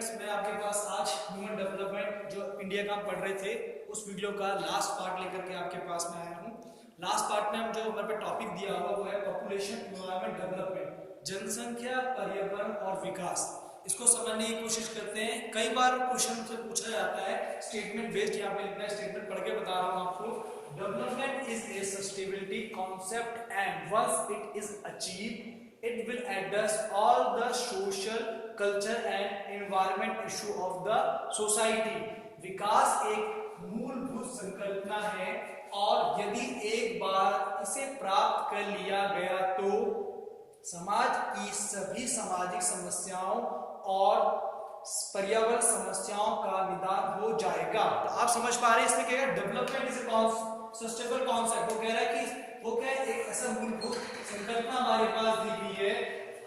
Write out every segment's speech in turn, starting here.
Students, मैं आपके पास आज ह्यूमन डेवलपमेंट जो इंडिया का हम पढ़ रहे थे उस वीडियो का लास्ट पार्ट लेकर के आपके पास में आया हूँ। लास्ट पार्ट में हम जो हमारे पे टॉपिक दिया हुआ वो है पॉपुलेशन एनवायरनमेंट डेवलपमेंट, जनसंख्या, पर्यावरण और विकास। इसको समझने की कोशिश करते हैं। कई बार क्वेश्चन से पूछा जाता है स्टेटमेंट बेस्ड, यहाँ पे लिखना है, स्टेटमेंट पढ़ के बता रहा हूँ आपको। Development is a sustainability concept and once it is achieved it will address all the social, culture and environment issue of the society। विकास एक मूलभूत संकल्पना है और यदि एक बार इसे प्राप्त कर लिया गया तो समाज की सभी सामाजिक समस्याओं और पर्यावरण समस्याओं का निदान हो जाएगा। तो आप समझ पा रहे हैं इसमें क्या है, डेवलपमेंट इज सस्टेनेबल कॉन्सेप्ट। वो कह रहा है कि वो क्या है, एक ऐसा मूलभूत संकल्पना हमारे पास दी गई है।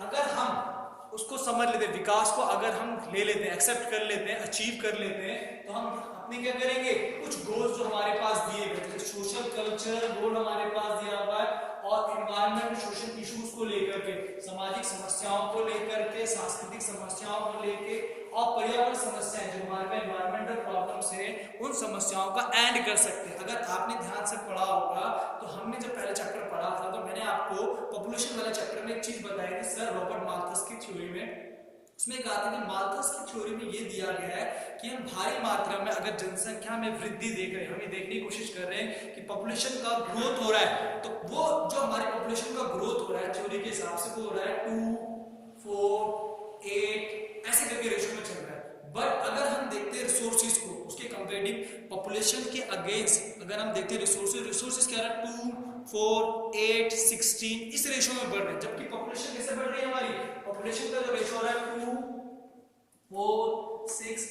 अगर हम उसको समझ लेते हैं, विकास को अगर हम ले लेते हैं, एक्सेप्ट कर लेते हैं, अचीव कर लेते हैं, तो हम अपने क्या करेंगे, कुछ गोल्स जो हमारे पास दिए गए, सोशल कल्चर गोल हमारे पास दिया हुआ है और एनवायरमेंट सोशल इश्यूज को लेकर के, सामाजिक समस्याओं को लेकर के, सांस्कृतिक समस्याओं को लेकर और पर्यावरण समस्याएं जो हमारे पास एनवायरमेंटल प्रॉब्लम्स है उन समस्याओं का एंड कर सकते हैं। अगर आपने ध्यान से पढ़ा होगा तो हमने जब पहले चैप्टर पढ़ा था तो मैंने आपको पॉपुलेशन वाले चैप्टर में एक चीज बताई थी सर रॉबर्ट माल्थस की थ्योरी में। उसमें कहा था कि माल्थस की थ्योरी में ये दिया गया है कि हम भारी मात्रा में अगर जनसंख्या में वृद्धि देख रहे हैं, हम ये देखने की कोशिश कर रहे हैं कि पॉपुलेशन का ग्रोथ हो रहा है, तो वो जो हमारे पॉपुलेशन का ग्रोथ हो रहा है थ्योरी के हिसाब से वो हो रहा है 2, 4, 8 ऐसे करके रेशियो में चल रहा है। बट अगर हम देखते हैं रिसोर्सेज को, उसके कंपेरेटिव पॉपुलेशन के अगेंस्ट अगर हम देखते हैं रिसोर्सेज क्या रहा है 2, 4, 8, 16 इस रेशियो में बढ़ रहे हैं, जबकि पॉपुलेशन कैसे बढ़ रही है, हमारी पॉपुलेशन का जो रेशियो रहा है 2, 4, 6,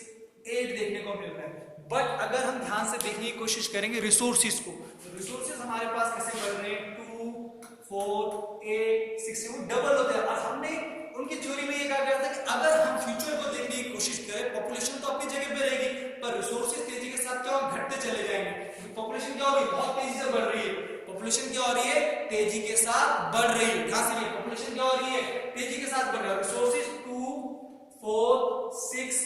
8 देखने को मिल रहा है। बट अगर हम ध्यान से देखने की कोशिश करेंगे रिसोर्सेज को, तो रिसोर्सेज हमारे पास कैसे बढ़ रहे हैं 2, 4, 8, 16 वो डबल होते हैं। और हमने उनकी थ्योरी में ये कहा गया था कि अगर हम फ्यूचर को देखने की कोशिश करें, पॉपुलेशन तो अपनी जगह पे रहेगी पर रिसोर्सेज तेजी के साथ क्या घटते चले जाएंगे। पॉपुलेशन क्या होगी, बहुत तेजी से बढ़ रही है, पॉपुलेशन क्या हो रही है, तेजी के साथ बढ़ रही है। ध्यान से पॉपुलेशन क्या हो रही है, तेजी के साथ बढ़ रहा है। रिसोर्सेज 2, 4, 6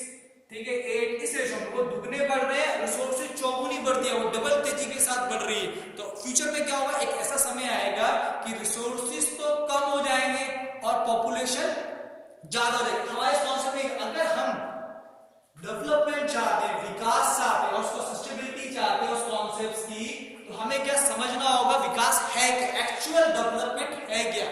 ठीक है 8 इस रेशो में वो दुगने बढ़ रहे हैं, रिसोर्सेज चौगुनी बढ़ती है, वो डबल तेजी के साथ बढ़ रही है। तो फ्यूचर में क्या होगा, एक ऐसा समय आएगा कि रिसोर्सेज तो कम हो जाएंगे और पॉपुलेशन ज्यादा हो जाएगी। हमारे कॉन्सेप्ट में अगर हम डेवलपमेंट चाहते हैं, विकास चाहते हैं और उसको सस्टेनेबिलिटी चाहते हैं उस कॉन्सेप्ट्स की, तो हमें क्या समझना होगा, विकास है क्या, एक्चुअल डेवलपमेंट है क्या,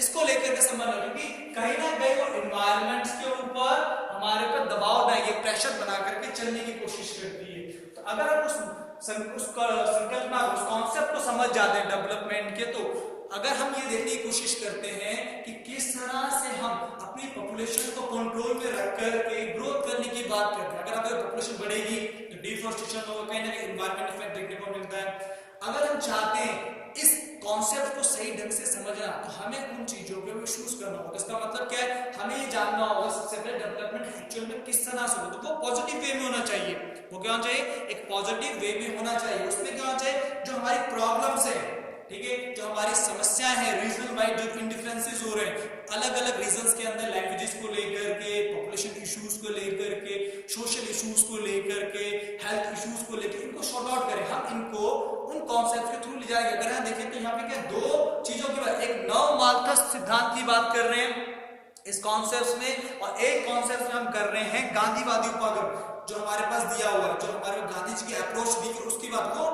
इसको लेकर के समझना। क्योंकि कहीं ना कहीं वो एनवायरमेंट के ऊपर हमारे पर दबाव डालेगी, प्रेशर बना करके चलने की कोशिश करती है। तो अगर हम उस संकल्पना उस कॉन्सेप्ट को समझ जाते हैं डेवलपमेंट के, तो अगर हम ये देखने की कोशिश करते हैं कि किस तरह से हम अपनी पॉपुलेशन को कंट्रोल में रख करके ग्रोथ करने की बात करते हैं। अगर पॉपुलेशन बढ़ेगी तो डिफॉरेस्टेशन होगा, कहीं ना कहीं एनवायरमेंट इफेक्ट देखने को मिलता है। अगर हम चाहते हैं इस कॉन्सेप्ट को सही ढंग से समझना तो हमें उन चीजों पे महसूस करना होगा। इसका मतलब क्या है, हमें ये जानना होगा सबसे पहले डेवलपमेंट एक्चुअल में किस तरह से होगा। तो वो पॉजिटिव वे में होना चाहिए, वो क्या होना चाहिए, एक पॉजिटिव वे में होना चाहिए। उसमें क्या होना चाहिए, जो हमारी प्रॉब्लम्स है, ठीक है, जो हमारी समस्याएं हैं, रीजनल वाइज जो इंडिफरेंसेस हो रहे हैं अलग अलग रीजन्स के अंदर, लैंग्वेजेस को लेकर के, पॉपुलेशन इश्यूज को लेकर के, सोशल इश्यूज को लेकर के, हेल्थ इश्यूज को लेकर, इनको सॉर्ट आउट करें। हम इनको उन कॉन्सेप्ट के थ्रू ले जाएंगे। अगर हम देखें तो यहाँ पे क्या दो चीजों की बात, एक नव माल्थस सिद्धांत की बात कर रहे हैं इस कॉन्सेप्ट में, और एक कॉन्सेप्ट में हम कर रहे हैं गांधीवादी उपागम जो हमारे पास दिया हुआ है, जो हमारे गांधी जी की अप्रोच दी है उसकी बात को।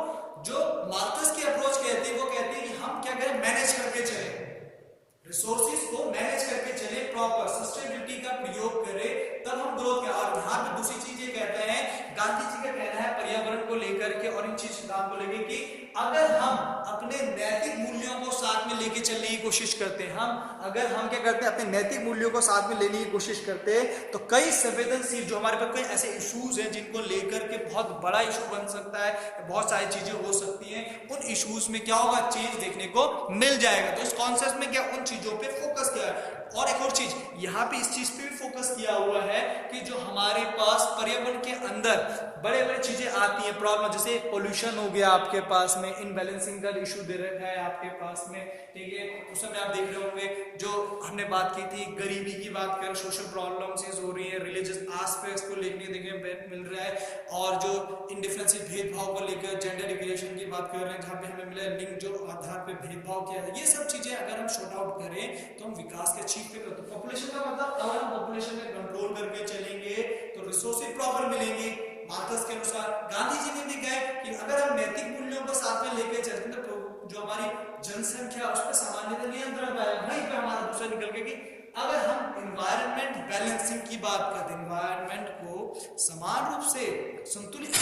जो माल्थस की अप्रोच कहते हैं वो कहते हैं कि हम क्या करें, मैनेज करके चले, रिसोर्सेज को मैनेज करके चले, प्रॉपर सस्टेनेबिलिटी का प्रयोग करें, तब हम ग्रोथ करें। और यहाँ पे दूसरी चीज ये कहते हैं, गांधी जी का कहना है पर्यावरण को लेकर के और इन चीज सिद्धांत को लेकर कि अगर हम अपने नैतिक मूल्यों को साथ में लेके चलने की कोशिश करते हैं, अगर हम क्या करते हैं अपने नैतिक मूल्यों को साथ में लेने की कोशिश करते हैं, तो कई संवेदनशील जो हमारे पास कई ऐसे इश्यूज हैं जिनको लेकर के बहुत बड़ा इशू बन सकता है, बहुत सारी चीजें हो सकती हैं, उन इश्यूज में क्या होगा, चेंज देखने को मिल जाएगा। तो इस कॉन्सेप्ट में क्या उन चीजों पे फोकस किया है। और एक और चीज यहाँ पे इस चीज पे भी फोकस किया हुआ है कि जो हमारे पास पर्यावरण के अंदर बड़े बड़े चीजें आती हैं प्रॉब्लम, जैसे पोल्यूशन हो गया आपके पास में, इनबैलेंसिंग का इशू दे रखा है आपके पास में, ठीक है। उस समय आप देख रहे होंगे जो हमने बात की थी गरीबी की बात करें, सोशल प्रॉब्लम्स हो रही है, रिलीजियस एस्पेक्ट्स को लेकर देखने मिल रहा है, और जो इंडिफरेंशियल भेदभाव को लेकर जेंडर इक्वेशन की बात कर रहे हैं जहाँ पे हमें मिला लिंग जो आधार पे भेदभाव किया है। ये सब चीजें अगर हम शॉर्ट आउट करें तो हम विकास के अचीव पे करते हैं। पॉपुलेशन का मतलब अगर हम पॉपुलेशन में कंट्रोल करके चलेंगे तो रिसोर्सेज प्रॉपर मिलेंगे। मार्कस के अनुसार गांधी जी ने भी कहा कि अगर हम नैतिक मूल्यों को साथ में लेके चलते हैं तो जो हमारी जनसंख्या उस पर सामान्यतः नियंत्रण पाएगा। वहीं पे हमारा दूसरा निकल के कि अगर हम इन्वायरमेंट बैलेंसिंग की बात करते हैं, इन्वायरमेंट को समान रूप से संतुलित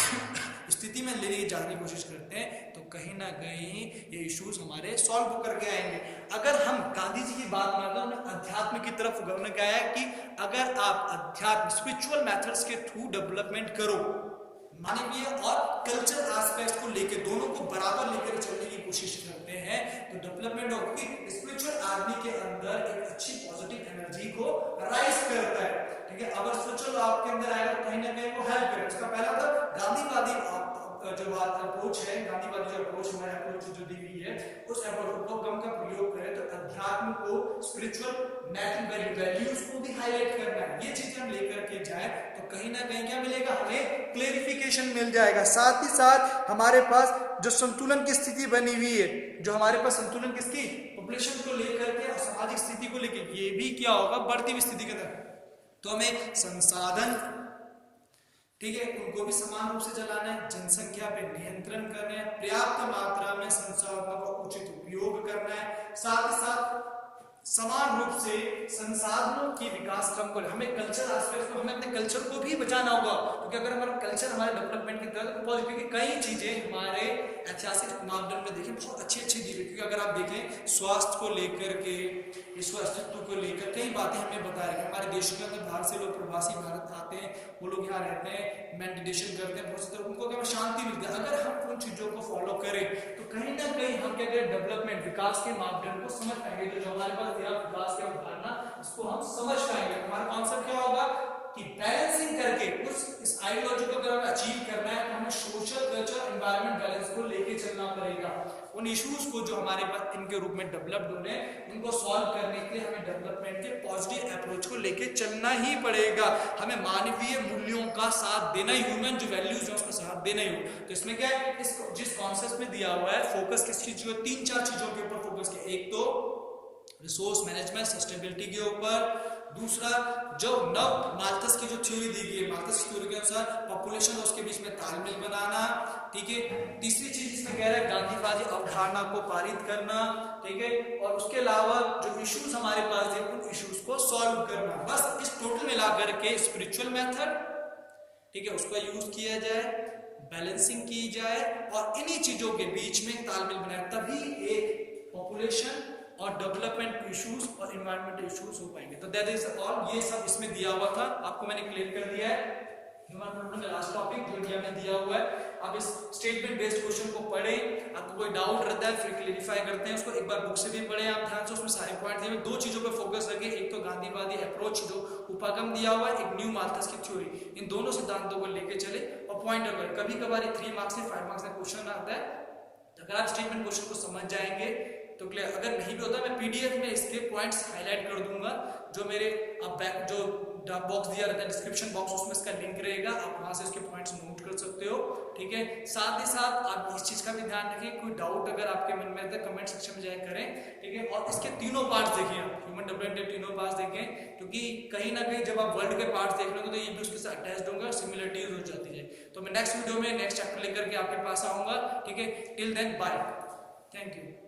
स्थिति में लेने जाने की कोशिश करते हैं तो कहीं ना कहीं ये इश्यूज हमारे सॉल्व करके आएंगे। अगर हम गांधी जी की बात मानते हैं, अध्यात्म की तरफ उन्होंने कहा है कि अगर आप अध्यात्म स्पिरिचुअल मेथड्स के थ्रू डेवलपमेंट करो, मानवीय और कल्चर एस्पेक्ट को लेकर दोनों को बराबर लेकर चलने की कोशिश करते हैं तो डेवलपमेंट होगी। स्पिरिचुअल आदमी के अंदर एक अच्छी पॉजिटिव एनर्जी को राइज करता है, ठीक है। अगर स्पिरिचुअल आपके अंदर आएगा तो कहीं ना कहीं वो हेल्प करेगा। इसका पहला मतलब गांधीवादी जो बात अप्रोच है, गांधीवादी जो अप्रोच हमारे अप्रोच जो दी गई है उस अप्रोच को कम का प्रयोग करें तो अध्यात्म को, स्पिरिचुअल नेचुरल वैल्यूज को भी हाईलाइट करना है। ये चीजें हम लेकर के जाए तो कहीं ना कहीं क्या मिलेगा, हमें क्लेरिफिकेशन मिल जाएगा। साथ ही साथ हमारे पास जो संतुलन की स्थिति बनी हुई है, जो हमारे पास संतुलन किसकी, पॉपुलेशन को लेकर के और सामाजिक स्थिति को लेकर, ये भी क्या होगा बढ़ती हुई स्थिति के अंदर तो हमें संसाधन, ठीक है, उनको भी समान रूप से चलाना है, जनसंख्या पे नियंत्रण करना है, पर्याप्त मात्रा में संसाधनों का उचित उपयोग करना है, साथ ही साथ समान रूप से संसाधनों की विकास क्रम को, हमें कल्चर एस्पेक्ट को, हमें अपने कल्चर को भी बचाना होगा क्योंकि अगर हमारा कल्चर हमारे डेवलपमेंट की तरफ पॉजिटिव, क्योंकि कई चीजें हमारे ऐतिहासिक मापदंड में देखें बहुत अच्छी अच्छी दी हुई, क्योंकि अगर आप देखें स्वास्थ्य को लेकर के, विश्व अस्तित्व को लेकर कई बातें हमें बता रहे हैं। हमारे देश के अंदर बाहर से लोग प्रवासी भारत आते हैं, वो लोग यहाँ रहते हैं, मेडिटेशन करते हैं, बहुत सारे उनको क्या शांति मिलती है। अगर हम उन चीजों को फॉलो करें तो कहीं ना कहीं हम क्या करें, डेवलपमेंट विकास के मापदंड को समझ पाएंगे। जो हमारे पास विकास की अवधारणा इसको हम समझ पाएंगे। हमारा कॉन्सेप्ट क्या होगा कि बैलेंसिंग करके कुछ इस आइडियोलॉजी को अगर हमें अचीव करना है तो हमें सोशल, कल्चर, एनवायरमेंट बैलेंस को लेके चलना पड़ेगा। उन इश्यूज को जो हमारे पास इनके रूप में डेवलप्ड हो रहे हैं उनको सॉल्व करने के लिए हमें डेवलपमेंट के पॉजिटिव अप्रोच को लेके चलना ही पड़ेगा। हमें मानवीय मूल्यों का साथ देना ही, ह्यूमन जो वैल्यूज है उसका साथ देना ही हो। तो इसमें क्या है, इस जिस कॉन्सेप्ट में दिया हुआ है फोकस किस चीज को, 3-4 चीजों के ऊपर फोकस किया। एक तो रिसोर्स मैनेजमेंट सस्टेनेबिलिटी के ऊपर, दूसरा जो नव मार्कस की जो थ्योरी दी गई है, मार्कस की थ्योरी के अनुसार पॉपुलेशन और उसके बीच में तालमेल बनाना, ठीक है। तीसरी चीज इसमें कह रहा है गांधीवादी अवधारणा को पारित करना, ठीक है, और उसके अलावा जो इश्यूज हमारे पास है उन इश्यूज को सॉल्व करना। बस इस टोटल मिला करके स्पिरिचुअल मेथड, ठीक है, उसका यूज किया जाए, बैलेंसिंग की जाए और इन्हीं चीजों के बीच में तालमेल बनाए, तभी एक पॉपुलेशन और डेवलपमेंट इश्यूज और एनवायरमेंटल इश्यूज हो पाएंगे। तो दैट इज ऑल, ये सब इसमें दिया हुआ था, आपको मैंने क्लियर कर दिया है। ह्यूमन डेवलपमेंट का लास्ट टॉपिक जो इंडिया में दिया हुआ है। अब इस स्टेटमेंट बेस्ड क्वेश्चन को पढ़ें, आपको कोई डाउट रहता है फिर क्लेरिफाई करते हैं उसको, एक बार बुक से भी पढ़ें आप ध्यान से, उसमें सारे पॉइंट दिए। 2 चीजों पर फोकस रखें, एक तो गांधीवादी अप्रोच जो उपागम दिया हुआ है, एक न्यू मार्कस की थ्योरी, इन दोनों सिद्धांतों को लेकर चले और पॉइंट आउट करें। कभी कभार 3 मार्क्स से 5 मार्क्स का क्वेश्चन आता है, अगर आप स्टेटमेंट क्वेश्चन को समझ जाएंगे तो क्लियर। अगर नहीं भी होता मैं पीडीएफ में इसके पॉइंट्स हाईलाइट कर दूंगा, जो मेरे अब जो बॉक्स दिया रहता है डिस्क्रिप्शन बॉक्स, उसमें इसका लिंक रहेगा, आप वहां से इसके पॉइंट्स नोट कर सकते हो, ठीक है। साथ ही साथ आप इस चीज का भी ध्यान रखें, कोई डाउट अगर आपके मन में है कमेंट सेक्शन में जाकर करें, ठीक है। और इसके तीनों पार्ट्स देखें, आप ह्यूमन डेवलपमेंट के तीनों पार्ट्स देखें, क्योंकि कहीं ना कहीं जब आप वर्ल्ड के पार्ट्स देख लोगे तो ये भी उसके साथ अटैच्ड होंगे और सिमिलरिटीज हो जाती है। तो मैं नेक्स्ट वीडियो में नेक्स्ट चैप्टर लेकर के आपके पास आऊंगा, ठीक है। Till then bye, thank you.